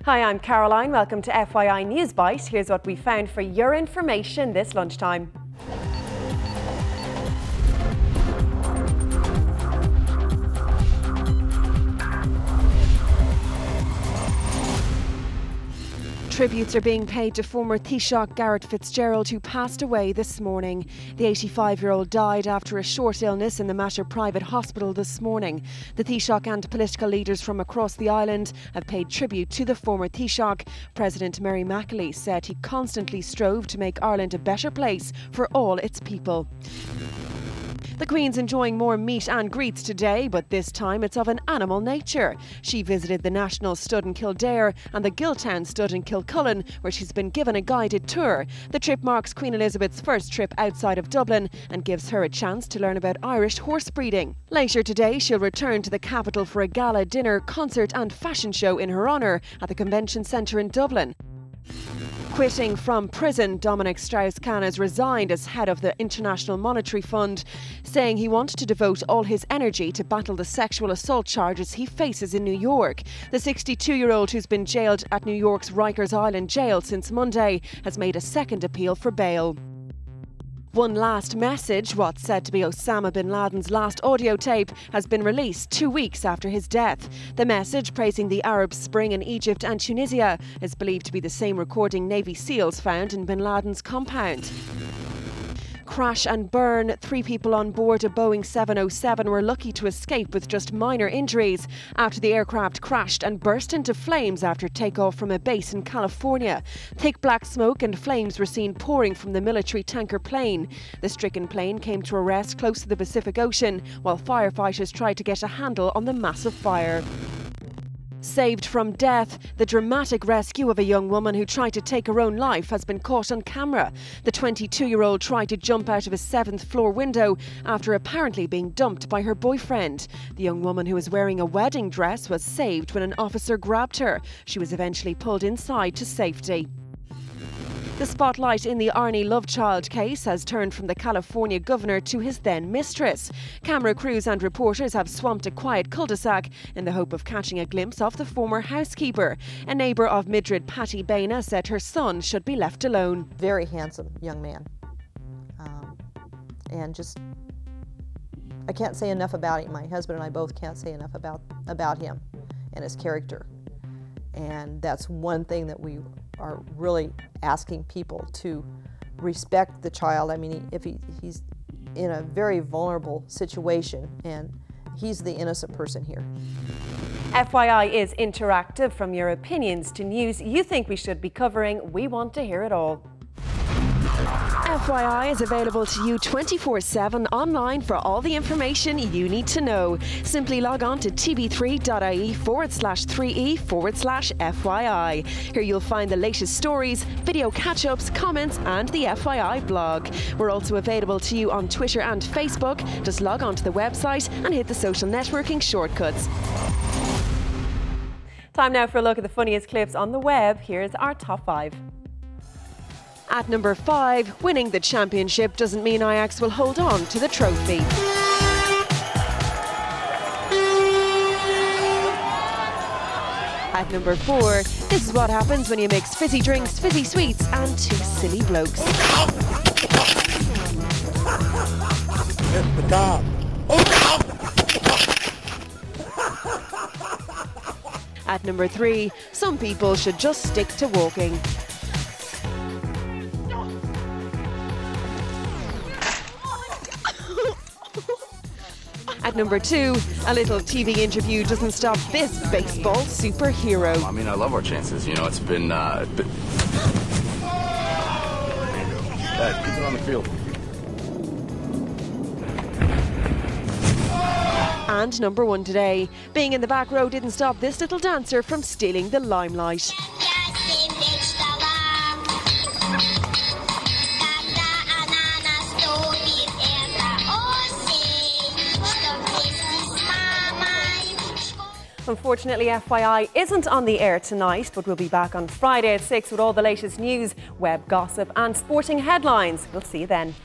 Hi, I'm Caroline. Welcome to FYI NewsByte. Here's what we found for your information this lunchtime. Tributes are being paid to former Taoiseach Garret Fitzgerald, who passed away this morning. The 85-year-old died after a short illness in the Mater Private Hospital this morning. The Taoiseach and political leaders from across the island have paid tribute to the former Taoiseach. President Mary McAleese said he constantly strove to make Ireland a better place for all its people. The Queen's enjoying more meet and greets today, but this time it's of an animal nature. She visited the National Stud in Kildare and the Giltown Stud in Kilcullen, where she's been given a guided tour. The trip marks Queen Elizabeth's first trip outside of Dublin and gives her a chance to learn about Irish horse breeding. Later today, she'll return to the capital for a gala dinner, concert and fashion show in her honour at the Convention Centre in Dublin. Quitting from prison, Dominic Strauss-Kahn has resigned as head of the International Monetary Fund, saying he wants to devote all his energy to battle the sexual assault charges he faces in New York. The 62-year-old, who's been jailed at New York's Rikers Island jail since Monday, has made a second appeal for bail. One last message, what's said to be Osama bin Laden's last audio tape, has been released 2 weeks after his death. The message, praising the Arab Spring in Egypt and Tunisia, is believed to be the same recording Navy SEALs found in bin Laden's compound. Crash and burn. 3 people on board a Boeing 707 were lucky to escape with just minor injuries after the aircraft crashed and burst into flames after takeoff from a base in California. Thick black smoke and flames were seen pouring from the military tanker plane. The stricken plane came to a rest close to the Pacific Ocean while firefighters tried to get a handle on the massive fire. Saved from death, the dramatic rescue of a young woman who tried to take her own life has been caught on camera. The 22-year-old tried to jump out of a 7th-floor window after apparently being dumped by her boyfriend. The young woman, who was wearing a wedding dress, was saved when an officer grabbed her. She was eventually pulled inside to safety. The spotlight in the Arnie Lovechild case has turned from the California governor to his then mistress. Camera crews and reporters have swamped a quiet cul-de-sac in the hope of catching a glimpse of the former housekeeper. A neighbour of Midred, Patty Baina, said her son should be left alone. Very handsome young man. And just, I can't say enough about him. My husband and I both can't say enough about him and his character. And that's one thing that we are really asking people to respect the child. I mean, if he's in a very vulnerable situation, and he's the innocent person here. FYI is interactive. From your opinions to news you think we should be covering, we want to hear it all. FYI is available to you 24/7 online for all the information you need to know. Simply log on to tv3.ie/3e/FYI. Here you'll find the latest stories, video catch-ups, comments and the FYI blog. We're also available to you on Twitter and Facebook. Just log on to the website and hit the social networking shortcuts. Time now for a look at the funniest clips on the web. Here's our top 5. At number 5, winning the championship doesn't mean Ajax will hold on to the trophy. At number 4, this is what happens when you mix fizzy drinks, fizzy sweets and 2 silly blokes. At number 3, some people should just stick to walking. At number 2, a little TV interview doesn't stop this baseball superhero. I mean, I love our chances. You know, it's been... Dad, keep it on the field. And number 1 today, being in the back row didn't stop this little dancer from stealing the limelight. Unfortunately, FYI isn't on the air tonight, but we'll be back on Friday at 6 with all the latest news, web gossip and sporting headlines. We'll see you then.